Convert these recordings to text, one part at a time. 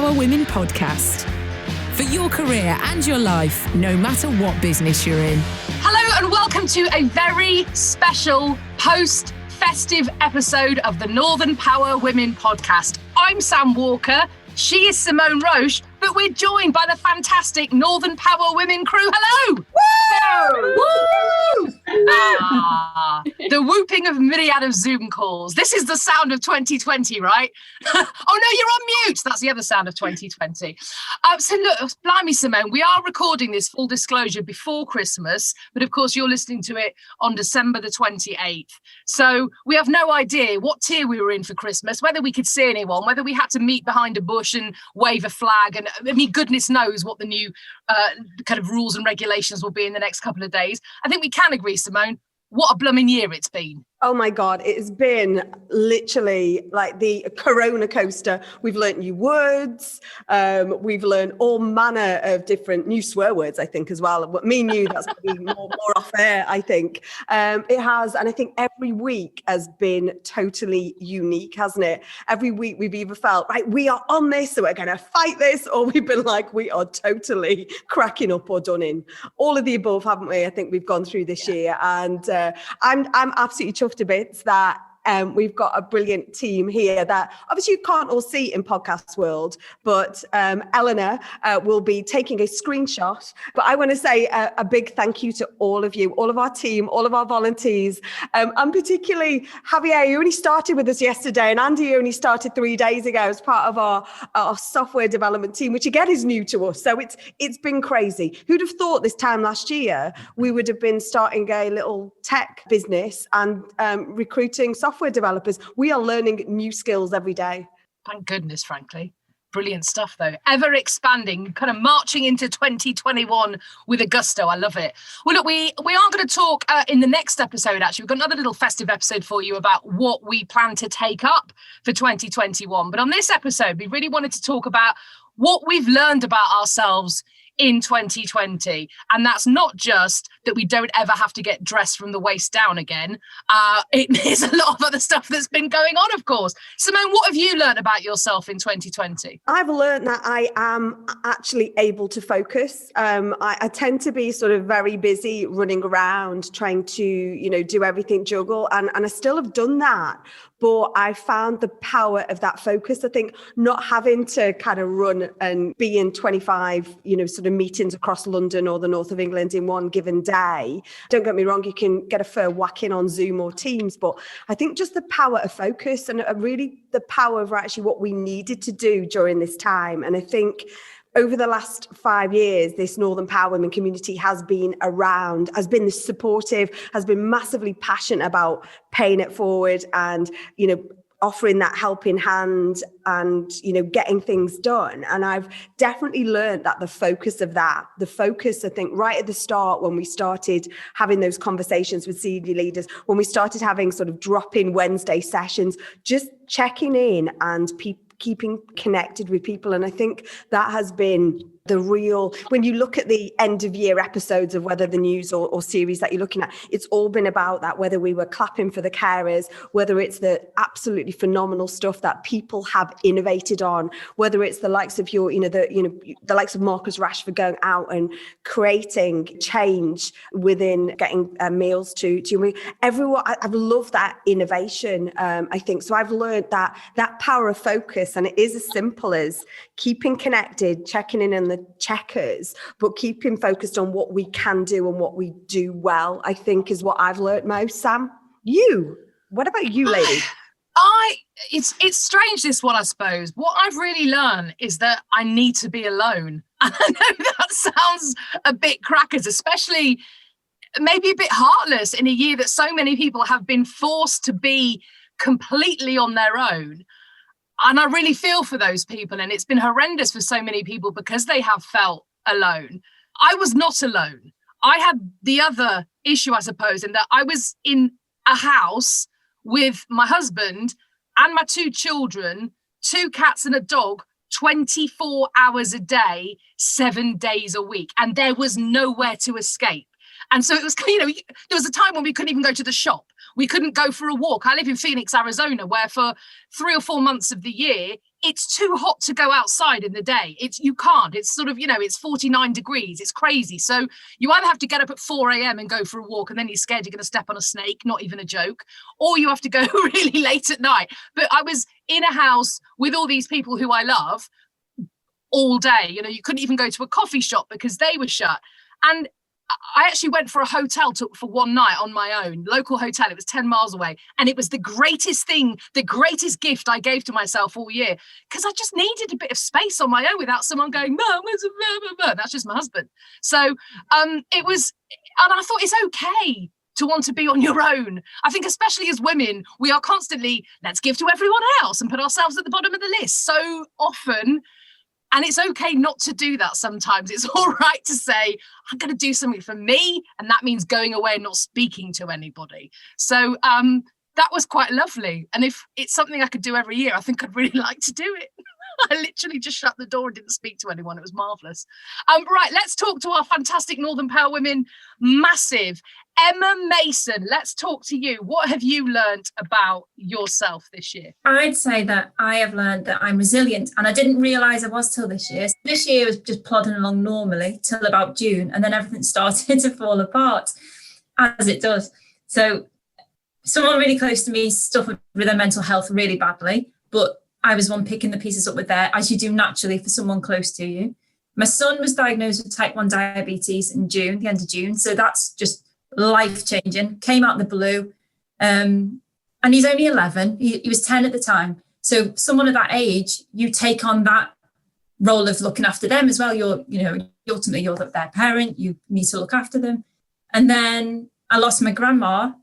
Power Women podcast. For your career and your life, no matter what business you're in. Hello and welcome to a very special post-festive episode of the Northern Power Women podcast. I'm Sam Walker, she is Simone Roche, but we're joined by the fantastic Northern Power Women crew. Hello! Woo! Woo! The whooping of myriad of Zoom calls. This is the sound of 2020, right? Oh no, you're on mute. That's the other sound of 2020. So look, blimey, Simone, we are recording this, full disclosure, before Christmas, but of course you're listening to it on December the 28th. So we have no idea what tier we were in for Christmas, whether we could see anyone, whether we had to meet behind a bush and wave a flag. And I mean, goodness knows what the new kind of rules and regulations will be in the next couple of days. I think we can agree, Simone, what a blooming year it's been. Oh my God, it has been literally like the Corona coaster. We've learnt new words. We've learned all manner of different new swear words, I think, as well. Me and you, that's going to be more off air, I think. It has, and I think every week has been totally unique, hasn't it? Every week we've either felt, right, we are on this, so we're going to fight this, or we've been like, we are totally cracking up or done in. All of the above, haven't we? I think we've gone through this year, and I'm absolutely chuffed to bits that we've got a brilliant team here that obviously you can't all see in podcast world, but Eleanor will be taking a screenshot. But I want to say a big thank you to all of you, all of our team, all of our volunteers, and particularly Javier, who only started with us yesterday, and Andy, who only started 3 days ago as part of our software development team, which again is new to us. So it's been crazy. Who'd have thought this time last year we would have been starting a little tech business and recruiting software developers? We are learning new skills every day. Thank goodness, frankly. Brilliant stuff, though. Ever expanding, kind of marching into 2021 with a gusto. I love it. Well, look, we are going to talk in the next episode, actually. We've got another little festive episode for you about what we plan to take up for 2021. But on this episode, we really wanted to talk about what we've learned about ourselves in 2020. And that's not just that we don't ever have to get dressed from the waist down again. It is a lot of other stuff that's been going on, of course. Simone, what have you learned about yourself in 2020? I've learned that I am actually able to focus. I tend to be sort of very busy running around trying to, do everything, juggle. And I still have done that. But I found the power of that focus. I think not having to kind of run and be in 25, sort of meetings across London or the north of England in one given day. Don't get me wrong, you can get a fair whack in on Zoom or Teams, but I think just the power of focus and really the power of actually what we needed to do during this time. And I think over the last 5 years, this Northern Power Women community has been around, has been this supportive, has been massively passionate about paying it forward and, offering that helping hand and, getting things done. And I've definitely learned that the focus, I think right at the start, when we started having those conversations with senior leaders, when we started having sort of drop-in Wednesday sessions, just checking in and keeping connected with people. And I think that has been the real, when you look at the end of year episodes of whether the news or series that you're looking at, it's all been about that, whether we were clapping for the carers, whether it's the absolutely phenomenal stuff that people have innovated on, whether it's the likes of the likes of Marcus Rashford going out and creating change within getting meals to everyone. I've loved that innovation. I think so. I've learned that power of focus, and it is as simple as keeping connected, checking in the checkers, but keeping focused on what we can do and what we do well, I think is what I've learned most. Sam, what about you, lady? It's strange, this one, I suppose. What I've really learned is that I need to be alone. And I know that sounds a bit crackers, especially maybe a bit heartless in a year that so many people have been forced to be completely on their own. And I really feel for those people. And it's been horrendous for so many people because they have felt alone. I was not alone. I had the other issue, I suppose, in that I was in a house with my husband and my 2 children, 2 cats and a dog, 24 hours a day, 7 days a week. And there was nowhere to escape. And so it was, there was a time when we couldn't even go to the shop. We couldn't go for a walk. I live in Phoenix, Arizona, where for 3 or 4 months of the year, it's too hot to go outside in the day. You can't. It's sort of, it's 49 degrees. It's crazy. So you either have to get up at 4 a.m. and go for a walk, and then you're scared you're going to step on a snake, not even a joke, or you have to go really late at night. But I was in a house with all these people who I love all day. You couldn't even go to a coffee shop because they were shut. And I actually went for a hotel for one night on my own, local hotel. It was 10 miles away. And it was the greatest gift I gave to myself all year, because I just needed a bit of space on my own without someone going, Mum, where's the blah, blah, blah. That's just my husband. So it was, and I thought it's okay to want to be on your own. I think especially as women, we are constantly, let's give to everyone else and put ourselves at the bottom of the list so often. And it's okay not to do that sometimes. It's all right to say, I'm going to do something for me. And that means going away and not speaking to anybody. So that was quite lovely. And if it's something I could do every year, I think I'd really like to do it. I literally just shut the door and didn't speak to anyone. It was marvellous. Right, let's talk to our fantastic Northern Power Women. Massive. Emma Mason, let's talk to you. What have you learned about yourself this year? I'd say that I have learned that I'm resilient, and I didn't realise I was till this year. This year was just plodding along normally till about June, and then everything started to fall apart, as it does. So someone really close to me suffered with their mental health really badly, but I was one picking the pieces up with there, as you do naturally for someone close to you. My son was diagnosed with type 1 diabetes in June, the end of June. So that's just life-changing, came out of the blue. And he's only 11. He was 10 at the time. So someone at that age, you take on that role of looking after them as well. Ultimately, you're their parent. You need to look after them. And then I lost my grandma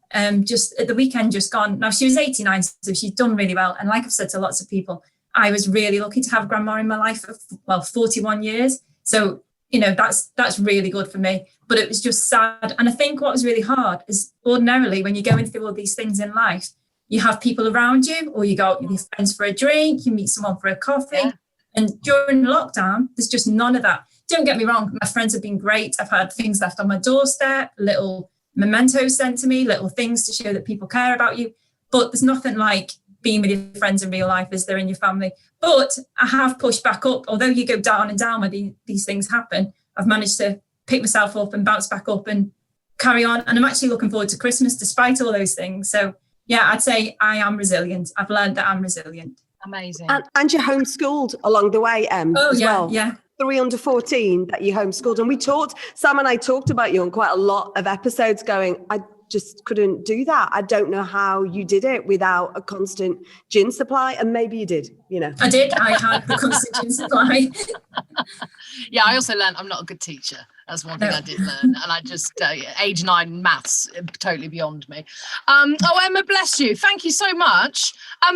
just at the weekend, just gone. Now, she was 89, so she's done really well. And like I've said to lots of people, I was really lucky to have grandma in my life for, 41 years. So, that's really good for me. But it was just sad. And I think what was really hard is ordinarily when you're going through all these things in life, you have people around you, or you go out with your friends for a drink, you meet someone for a coffee. Yeah. And during lockdown, there's just none of that. Don't get me wrong, my friends have been great. I've had things left on my doorstep, little mementos sent to me, little things to show that people care about you. But there's nothing like being with your friends in real life as they're in your family. But I have pushed back up. Although you go down and down when these things happen, I've managed to pick myself up and bounce back up and carry on. And I'm actually looking forward to Christmas despite all those things. So yeah, I'd say I am resilient. I've learned that I'm resilient. Amazing. And you're homeschooled along the way, as well. Yeah. 3 under 14 that you homeschooled. And Sam and I talked about you on quite a lot of episodes going, I just couldn't do that. I don't know how you did it without a constant gin supply. And maybe you did, I did. I had the constant gin supply. Yeah, I also learned I'm not a good teacher. That's one thing I did learn. And I just, age 9 maths, totally beyond me. Emma, bless you. Thank you so much.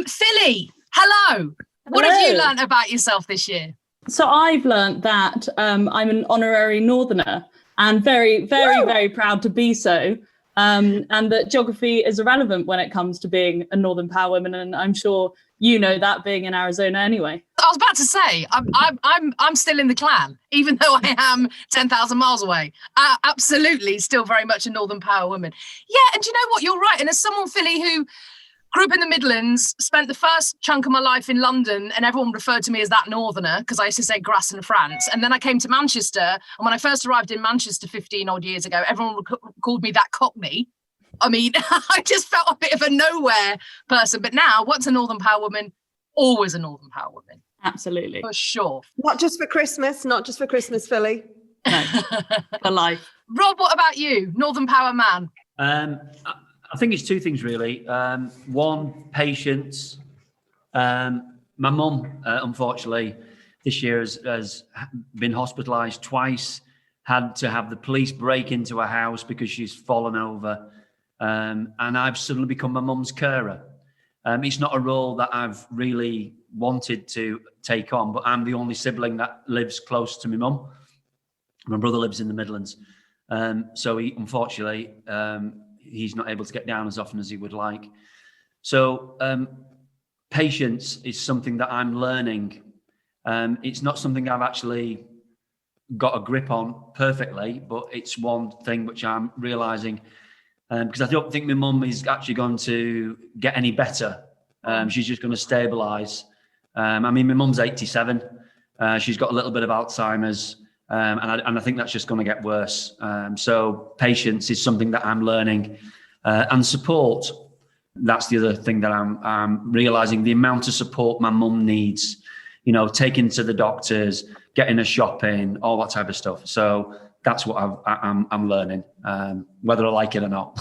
Philly, hello. What have you learned about yourself this year? So I've learned that I'm an honorary Northerner, and very, very, very proud to be so. And that geography is irrelevant when it comes to being a Northern Power Woman, and I'm sure you know that, being in Arizona anyway. I was about to say I'm still in the clan, even though I am 10,000 miles away. Absolutely, still very much a Northern Power Woman. Yeah, and you know what? You're right. And as someone, Philly, who grew up in the Midlands, spent the first chunk of my life in London, and everyone referred to me as that Northerner because I used to say grass in France. And then I came to Manchester, and when I first arrived in Manchester 15 odd years ago, everyone called me that Cockney. I mean, I just felt a bit of a nowhere person. But now, once a Northern Power Woman, always a Northern Power Woman. Absolutely. For sure. Not just for Christmas, Philly. No, for life. Rob, what about you? Northern Power man? I think it's two things, really. One, patience. My mum, unfortunately, this year has been hospitalised twice, had to have the police break into her house because she's fallen over. And I've suddenly become my mum's carer. It's not a role that I've really wanted to take on, but I'm the only sibling that lives close to my mum. My brother lives in the Midlands. So he, unfortunately, he's not able to get down as often as he would like. So patience is something that I'm learning. It's not something I've actually got a grip on perfectly, but it's one thing which I'm realising, because I don't think my mum is actually going to get any better. She's just going to stabilise. I mean, my mum's 87. She's got a little bit of Alzheimer's, and I think that's just going to get worse. So patience is something that I'm learning, and support. That's the other thing that I'm realizing, the amount of support my mum needs, you know, taking to the doctors, getting her shopping, all that type of stuff. So that's what I'm learning, whether I like it or not.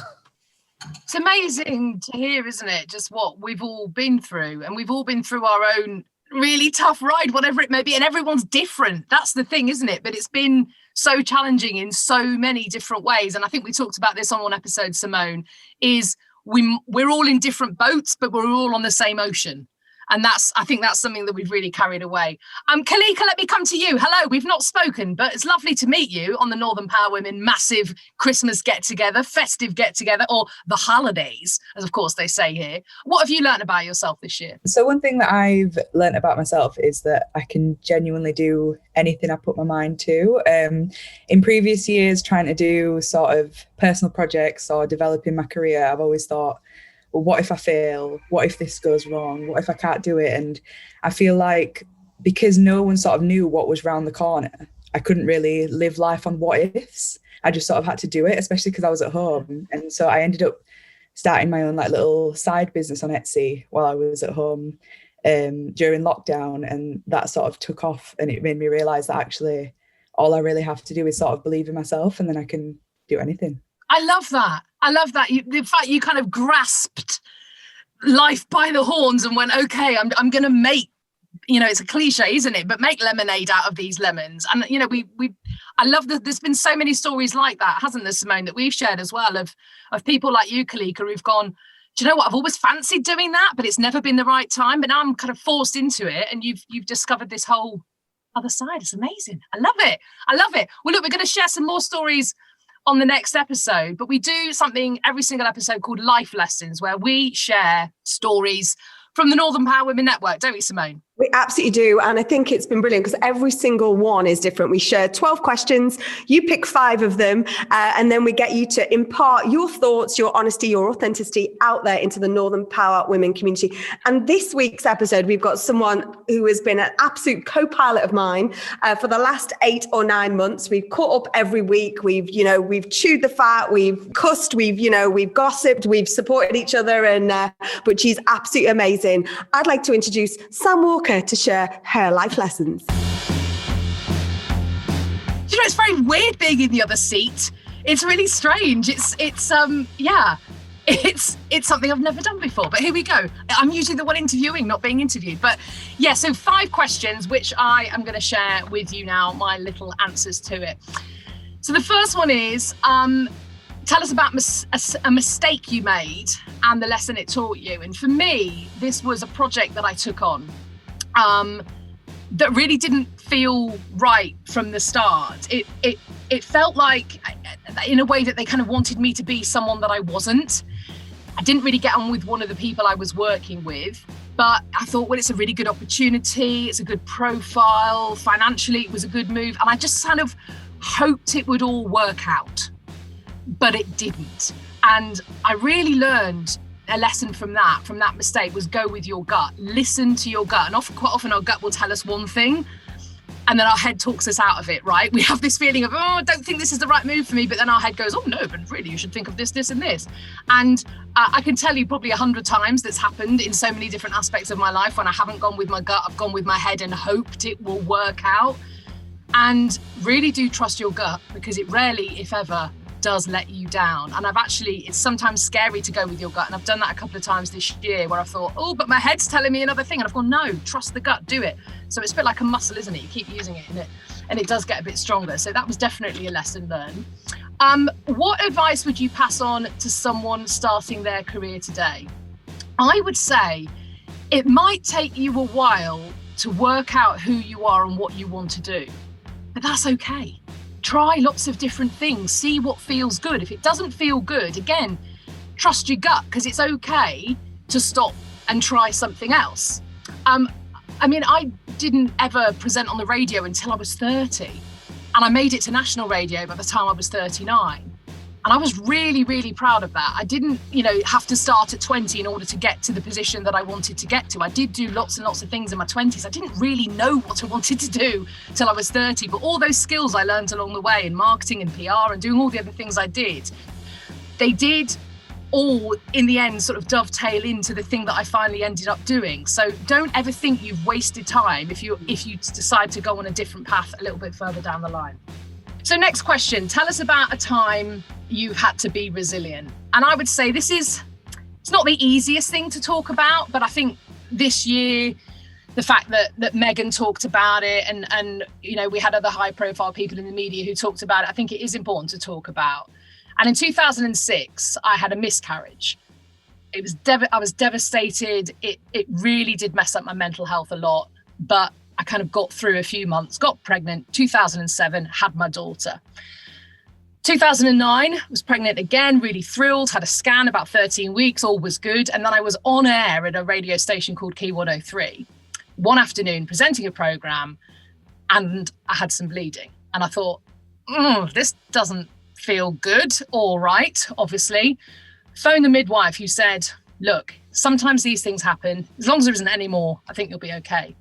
It's amazing to hear, isn't it? Just what we've all been through, and we've all been through our own really tough ride, whatever it may be, and everyone's different. That's the thing, isn't it? But it's been so challenging in so many different ways. And I think we talked about this on one episode, Simone, is we're all in different boats, but we're all on the same ocean. And I think that's something that we've really carried away. Kalika, let me come to you. Hello, we've not spoken, but it's lovely to meet you on the Northern Power Women massive Christmas get-together, festive get-together, or the holidays, as of course they say here. What have you learned about yourself this year? So one thing that I've learnt about myself is that I can genuinely do anything I put my mind to. In previous years, trying to do sort of personal projects or developing my career, I've always thought, well, what if I fail? What if this goes wrong? What if I can't do it? And I feel like because no one sort of knew what was round the corner, I couldn't really live life on what ifs. I just sort of had to do it, especially because I was at home. And so I ended up starting my own like little side business on Etsy while I was at home during lockdown. And that sort of took off, and it made me realise that actually all I really have to do is sort of believe in myself, and then I can do anything. I love that. The fact you kind of grasped life by the horns and went, okay, I'm going to make, you know, it's a cliche, isn't it? But make lemonade out of these lemons. And, you know, I love that there's been so many stories like that, hasn't there, Simone, that we've shared as well of people like you, Kalika, who've gone, do you know what? I've always fancied doing that, but it's never been the right time. But now I'm kind of forced into it. And you've discovered this whole other side. It's amazing. I love it. Well, look, we're going to share some more stories on the next episode, but we do something every single episode called Life Lessons, where we share stories from the Northern Power Women Network, don't we, Simone? We absolutely do. And I think it's been brilliant because every single one is different. We share 12 questions. You pick 5 of them. And then we get you to impart your thoughts, your honesty, your authenticity out there into the Northern Power Women community. And this week's episode, we've got someone who has been an absolute co-pilot of mine for the last 8 or 9 months. We've caught up every week. We've chewed the fat, we've cussed, we've gossiped, we've supported each other. But she's absolutely amazing. I'd like to introduce Sam Walker to share her life lessons. You know, it's very weird being in the other seat. It's really strange. It's something I've never done before. But here we go. I'm usually the one interviewing, not being interviewed. But yeah, so 5 questions, which I am going to share with you now, my little answers to it. So the first one is, tell us about a mistake you made and the lesson it taught you. And for me, this was a project that I took on that really didn't feel right from the start. It felt like, in a way, that they kind of wanted me to be someone that I wasn't. I didn't really get on with one of the people I was working with, but I thought, well, it's a really good opportunity. It's a good profile. Financially, it was a good move. And I just kind of hoped it would all work out, but it didn't. And I really learned a lesson from that mistake was go with your gut, listen to your gut. And quite often our gut will tell us one thing and then our head talks us out of it, right? We have this feeling of, I don't think this is the right move for me. But then our head goes, oh no, but really you should think of this, this and this. And I can tell you probably 100 times that's happened in so many different aspects of my life when I haven't gone with my gut, I've gone with my head and hoped it will work out. And really do trust your gut, because it rarely, if ever, does let you down. And it's sometimes scary to go with your gut. And I've done that a couple of times this year where I thought, oh, but my head's telling me another thing. And I've gone, no, trust the gut, do it. So it's a bit like a muscle, isn't it? You keep using it and it does get a bit stronger. So that was definitely a lesson learned. What advice would you pass on to someone starting their career today? I would say it might take you a while to work out who you are and what you want to do, but that's okay. Try lots of different things, see what feels good. If it doesn't feel good, again, trust your gut, because it's okay to stop and try something else. I didn't ever present on the radio until I was 30, and I made it to national radio by the time I was 39. And I was really, really proud of that. I didn't, have to start at 20 in order to get to the position that I wanted to get to. I did do lots and lots of things in my 20s. I didn't really know what I wanted to do till I was 30, but all those skills I learned along the way in marketing and PR and doing all the other things I did, they did all in the end sort of dovetail into the thing that I finally ended up doing. So don't ever think you've wasted time if you decide to go on a different path a little bit further down the line. So next question, tell us about a time you've had to be resilient. And I would say it's not the easiest thing to talk about, but I think this year, the fact that Megan talked about it and we had other high profile people in the media who talked about it, I think it is important to talk about. And in 2006, I had a miscarriage. I was devastated. It really did mess up my mental health a lot, but I kind of got through a few months, got pregnant. 2007, had my daughter. 2009, was pregnant again, really thrilled, had a scan about 13 weeks, all was good. And then I was on air at a radio station called Key 103, one afternoon presenting a program, and I had some bleeding. And I thought, this doesn't feel good. All right, obviously. Phoned the midwife who said, look, sometimes these things happen. As long as there isn't any more, I think you'll be okay.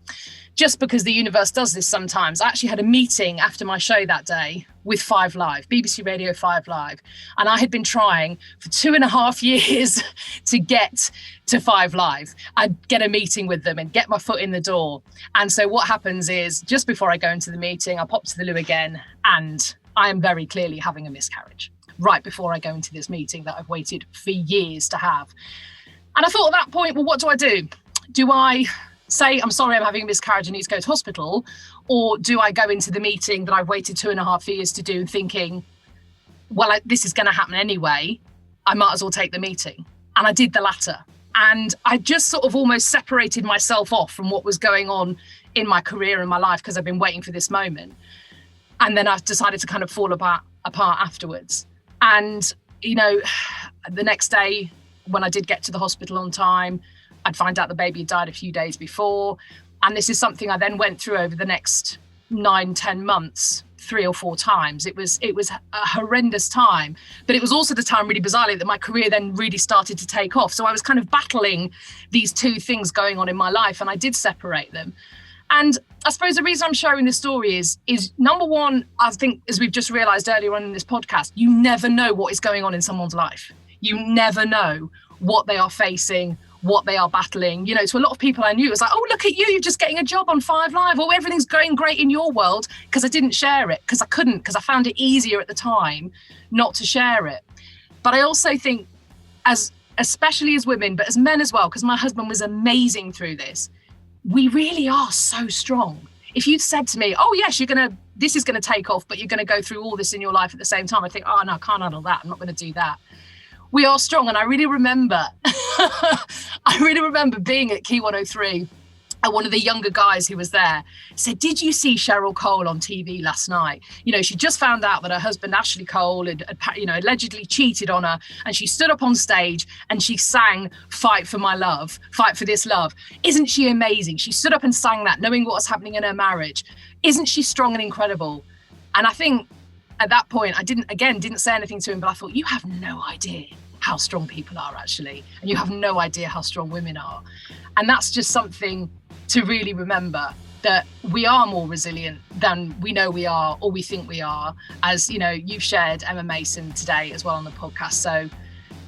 Just because the universe does this sometimes. I actually had a meeting after my show that day with 5 Live, BBC Radio 5 Live. And I had been trying for 2.5 years to get to 5 Live. I'd get a meeting with them and get my foot in the door. And so what happens is just before I go into the meeting, I pop to the loo again and I am very clearly having a miscarriage right before I go into this meeting that I've waited for years to have. And I thought at that point, well, what do? Do I say, I'm sorry, I'm having a miscarriage, I need to go to hospital? Or do I go into the meeting that I've waited 2.5 years to do thinking, well, this is going to happen anyway, I might as well take the meeting? And I did the latter. And I just sort of almost separated myself off from what was going on in my career and my life because I've been waiting for this moment. And then I decided to kind of fall apart afterwards. And, the next day when I did get to the hospital on time, I'd find out the baby had died a few days before. And this is something I then went through over the next 9-10 months, 3 or 4 times. It was a horrendous time, but it was also the time, really bizarrely, that my career then really started to take off. So I was kind of battling these 2 things going on in my life, and I did separate them. And I suppose the reason I'm sharing this story is number one, I think, as we've just realized earlier on in this podcast, you never know what is going on in someone's life. You never know what they are facing, what they are battling. To a lot of people I knew, it was like, oh, look at you, you're just getting a job on 5 Live, or everything's going great in your world, because I didn't share it, because I couldn't, because I found it easier at the time not to share it. But I also think, especially as women, but as men as well, because my husband was amazing through this, we really are so strong. If you'd said to me, oh yes, this is going to take off, but you're going to go through all this in your life at the same time, I think, oh no, I can't handle that, I'm not going to do that. We are strong. And I really remember being at Key 103, and one of the younger guys who was there said, did you see Cheryl Cole on TV last night? She just found out that her husband, Ashley Cole, had allegedly cheated on her. And she stood up on stage and she sang, fight for my love, fight for this love. Isn't she amazing? She stood up and sang that, knowing what was happening in her marriage. Isn't she strong and incredible? And I think at that point, I didn't say anything to him, but I thought, you have no idea how strong people are actually. And you have no idea how strong women are. And that's just something to really remember, that we are more resilient than we know we are, or we think we are. As you've shared Emma Mason today as well on the podcast. So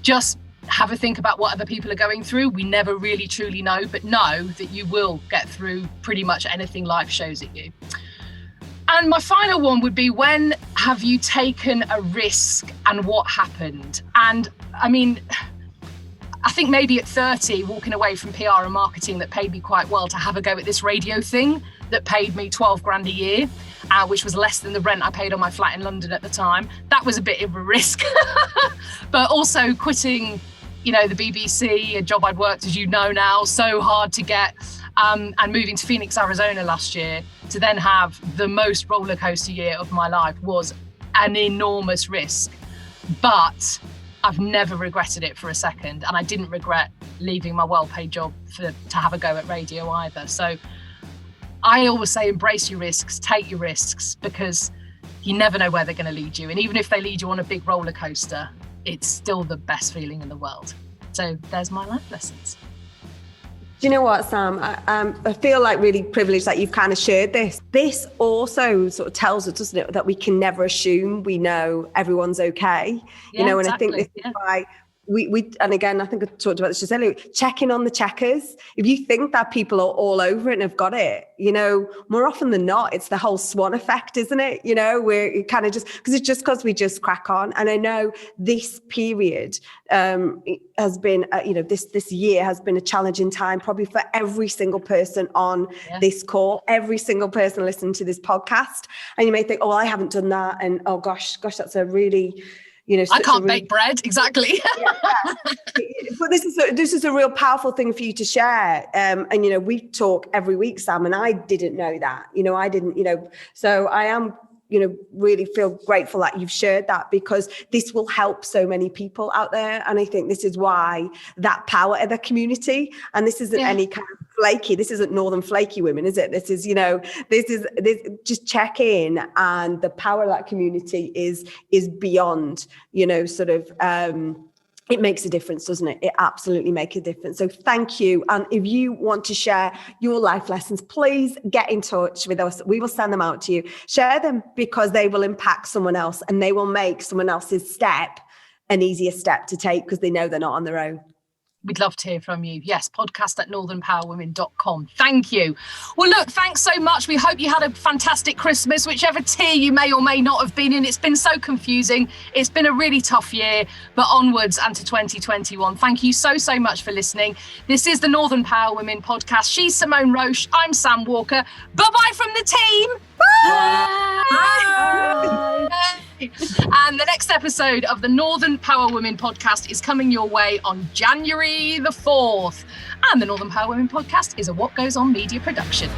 just have a think about what other people are going through. We never really truly know, but know that you will get through pretty much anything life shows at you. And my final one would be, when have you taken a risk and what happened? And I mean, I think maybe at 30, walking away from PR and marketing that paid me quite well, to have a go at this radio thing that paid me 12 grand a year, which was less than the rent I paid on my flat in London at the time. That was a bit of a risk. But also quitting, the BBC, a job I'd worked, as you know now, so hard to get, and moving to Phoenix, Arizona last year, to then have the most roller coaster year of my life, was an enormous risk. But I've never regretted it for a second. And I didn't regret leaving my well-paid job to have a go at radio either. So I always say, embrace your risks, take your risks, because you never know where they're going to lead you. And even if they lead you on a big roller coaster, it's still the best feeling in the world. So there's my life lessons. Do you know what, Sam? I feel like really privileged that you've kind of shared this. This also sort of tells us, doesn't it, that we can never assume we know everyone's okay. Yeah, and exactly. I think this is why we and again, I think I talked about this just earlier, checking on the checkers. If you think that people are all over it and have got it, more often than not, it's the whole swan effect, isn't it? We're kind of because we just crack on. And I know this period has been, this year has been a challenging time probably for every single person on this call, every single person listening to this podcast. And you may think, oh, I haven't done that. And oh gosh, that's a really, I can't bake bread. Exactly. But this is a real powerful thing for you to share. And we talk every week, Sam, and I didn't know that. I didn't. So I am, really feel grateful that you've shared that, because this will help so many people out there. And I think this is why that power of the community. And this isn't any kind of flaky. This isn't Northern flaky women, is it? This is, this just check in, and the power of that community is beyond, it makes a difference, doesn't it? It absolutely makes a difference. So thank you. And if you want to share your life lessons, please get in touch with us. We will send them out to you. Share them, because they will impact someone else, and they will make someone else's step an easier step to take, because they know they're not on their own. We'd love to hear from you. Yes, podcast@northernpowerwomen.com. Thank you. Well, look, thanks so much. We hope you had a fantastic Christmas, whichever tier you may or may not have been in. It's been so confusing. It's been a really tough year, but onwards and to 2021. Thank you so much for listening. This is the Northern Power Women podcast. She's Simone Roche. I'm Sam Walker. Bye-bye from the team. Bye. Bye. And the next episode of the Northern Power Women podcast is coming your way on January the 4th. And the Northern Power Women podcast is a What Goes On media production.